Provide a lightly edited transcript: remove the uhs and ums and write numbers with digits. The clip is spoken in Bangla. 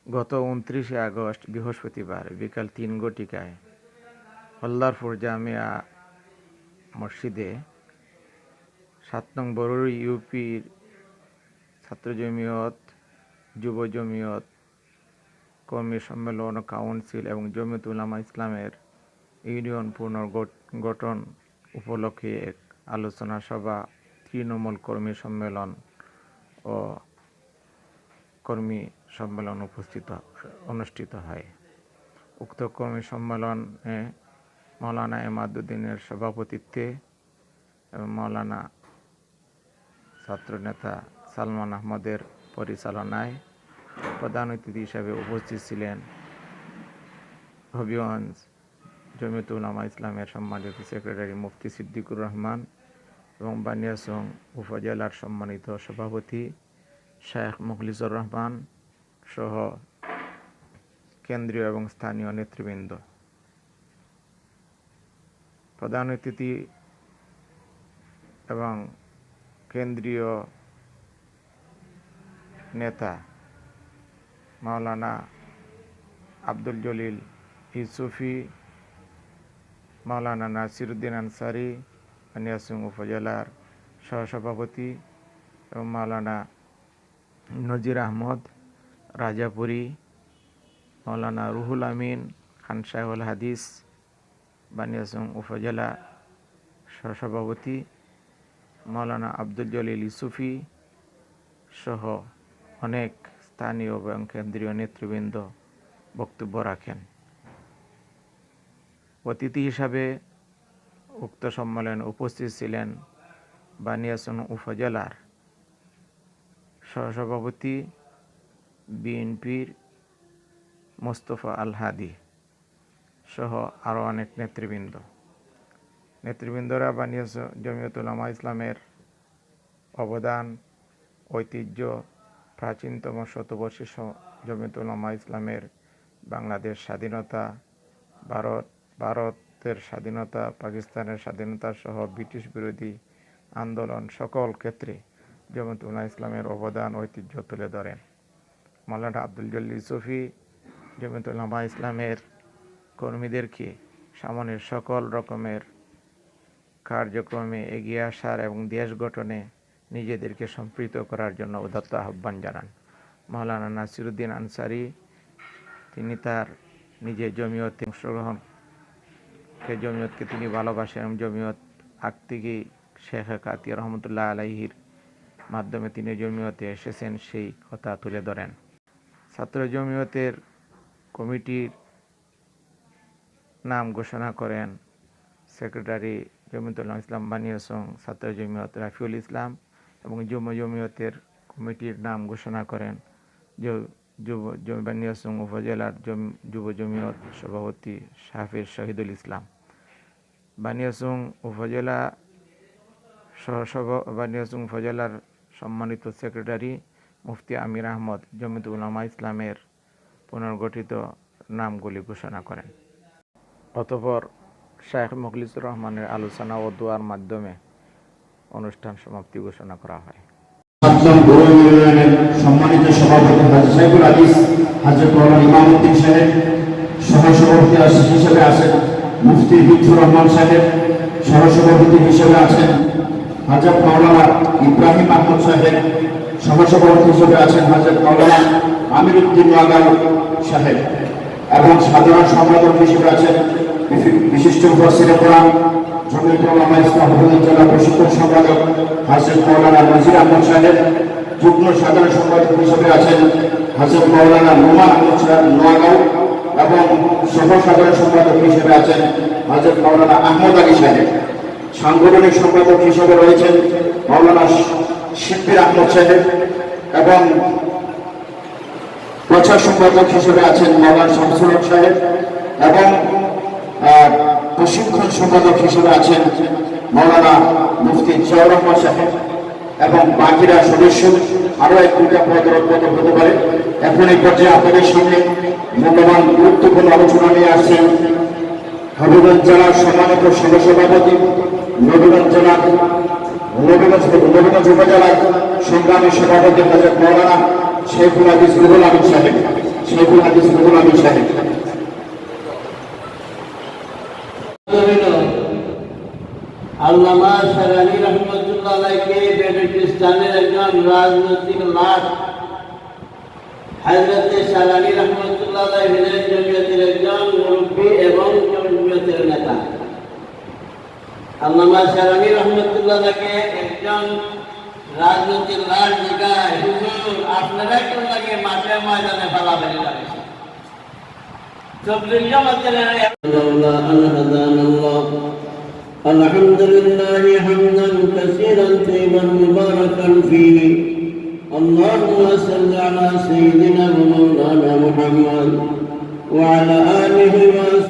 গত ২৯শে আগস্ট বৃহস্পতিবার বিকাল ৩ ঘটিকায় হলদারপুর জামিয়া মসজিদে ৭ নং বরুড়ি ইউপির ছাত্র জমিয়ত, যুব জমিয়ত, কর্মী সম্মেলন ও কাউন্সিল এবং জমিয়ত উলামা ইসলামের ইউনিয়ন পুনর্গঠন উপলক্ষে এক আলোচনা সভা, তৃণমূল কর্মী সম্মেলন ও কর্মী সম্মেলন অনুষ্ঠিত হয়। উক্ত কর্মী সম্মেলনে মাওলানা এমাদউদ্দিনের সভাপতিত্বে এবং মাওলানা ছাত্রনেতা সালমান আহমদের পরিচালনায় প্রধান অতিথি হিসাবে উপস্থিত ছিলেন হবিগঞ্জ জমিয়ত উলামা ইসলামের সম্মানিত সেক্রেটারি মুফতি সিদ্দিকুর রহমান এবং বানিয়াচং উপজেলার সম্মানিত সভাপতি শেখ মুখলিসুর রহমান সহ কেন্দ্রীয় এবং স্থানীয় নেতৃবৃন্দ। প্রধান অতিথি এবং কেন্দ্রীয় নেতা মাওলানা আব্দুল জলিল ইউসুফি, মাওলানা নাসিরউদ্দিন আনসারি বানিয়াচং উপজেলার সহসভাপতি এবং মাওলানা নজির আহমদ রাজাপুরী, মাওলানা রুহুল আমিন খান সাহেবুল হাদিস বানিয়াচং উপজেলা সহসভাপতি, মাওলানা আব্দুল জলিল ইউসুফি সহ অনেক স্থানীয় এবং কেন্দ্রীয় নেতৃবৃন্দ বক্তব্য রাখেন। অতিথি হিসাবে উক্ত সম্মেলনে উপস্থিত ছিলেন বানিয়াচং উপজেলার সহসভাপতি বিএনপির মোস্তফা আল হাদি সহ আরও অনেক নেতৃবৃন্দরা বানিয়াচং জমিয়ত উলামা ইসলামের অবদান, ঐতিহ্য, প্রাচীনতম শতবর্ষী জমিয়ত উলামা ইসলামের বাংলাদেশ স্বাধীনতা, ভারতের স্বাধীনতা, পাকিস্তানের স্বাধীনতা সহ ব্রিটিশ বিরোধী আন্দোলন সকল ক্ষেত্রে জমিয়ত উলামা ইসলামের অবদান, ঐতিহ্য তুলে ধরেন। মাওলানা আব্দুল জলিল ইউসুফি জমিয়ত উলামা ইসলামের কর্মীদেরকে সামনের সকল রকমের কার্যক্রমে এগিয়ে আসার এবং দেশ গঠনে নিজেদেরকে সম্পৃক্ত করার জন্য উদাত্ত আহ্বান জানান। মাওলানা নাসিরউদ্দিন আনসারি তিনি তার নিজের জমিয়তে জমিয়তকে তিনি ভালোবাসেন এবং জমিয়ত আগ থেকেই শেখ কাতিয়া রহমতুল্লাহ আলাইহির মাধ্যমে তিনি জমিয়তে এসেছেন, সেই কথা তুলে ধরেন। ছাত্র জমিয়তের কমিটির নাম ঘোষণা করেন সেক্রেটারি জমিয়ত উলামা ইসলাম বানিয়াচং ছাত্র জমিয়ত রাফিউল ইসলাম এবং যুব জমিয়তের কমিটির নাম ঘোষণা করেন বানিয়াচং উপজেলার যুব জমিয়ত সভাপতি হাফেজ শহীদুল ইসলাম। বানিয়াচং উপজেলার সম্মানিত সেক্রেটারি মুফতি আমির আহমদ জমিয়ত উলামা ইসলামের পুনর্গঠিত নামগুলি ঘোষণা করেন। অতঃপর শেখ মুখলিসুর রহমানের আলোচনা ও দোয়ার মাধ্যমে অনুষ্ঠান সমাপ্তি ঘোষণা করা হয়। সম্মানিত সভাপতি হাজী সাইফুল হাদিস হাজরত মাওলানা ইমামউদ্দিন সাহেব, সহসভাপতি হিসেবে আছেন মুফতি লুৎফুর রহমান সাহেব, সহসভাপতি হিসেবে আছেন হযরত মাওলানা ইব্রাহিম আহমদ সাহেব, সহসভাপতি হিসেবে আছেন হযরত মাওলানা আমিরউদ্দিন ওয়াগাল সাহেব এবং সাধারণ সম্পাদক হিসেবে আছেন বিশিষ্ট মুফাসসিরে কোরআন জমিয়ত উলামা ইসলাম হবিগঞ্জ জেলা প্রশিক্ষণ সম্পাদক হযরত মাওলানা নজির আহমদ সাহেব, যুগ্ম সাধারণ সম্পাদক হিসেবে আছেন হযরত মাওলানা নোমান আহমদ সাহেব নোয়াগাঁও এবং সহ সাধারণ সম্পাদক হিসেবে আছেন হযরত মাওলানা আহমদ আলী সাহেব। সাংগঠনিক সম্পাদক হিসেবে রয়েছেন মাওলানা শিব্বির আহমদ সাহেব এবং প্রচার সম্পাদক হিসেবে আছেন মাওলানা শামসুল হক সাহেব এবং প্রশিক্ষণ সম্পাদক হিসেবে আছেন মাওলানা মুফতি জিয়াউর রহমান সাহেব এবং বাকিরা সদস্য আরো এক দুটা পদ হতে পারে। এখন এই পর্যায়ে আপনাদের সামনে মূল্যবান গুরুত্বপূর্ণ আলোচনা নিয়ে আসছেন হবিগঞ্জ জেলার সম্মানিত সহসভাপতি, নবীগঞ্জ উপজেলার সংগ্রামী সভাপতি হযরত মাওলানা শেখুল হাদিস রুহুল আমিন সাহেব। শাইখুল হাদিস রুহুল আমিন সাহেব। আল্লামা শারানি রহমতুল্লাহ আলাইহি বেলুচিস্তানের একজন রাজনৈতিক লাট, হযরত শারানি রহমতুল্লাহ আলাইহি জমিয়তের একজন মুরব্বী এবং জমিয়তের নেতা। আল্লামা শারানি রহমতুল্লাহ আলাইহি একজন রাজনৈতিক লাট জায়গায় হুজুর আপনারা কেন লাগে মাঠে ময়দানে ফালাফালি লাগছে 40 জমাতের আল্লাহ আল্লাহ الحمد لله حمدا كثيرا طيبا مباركا فيه اللهم صل على سيدنا ومولانا محمد وعلى آله وصحبه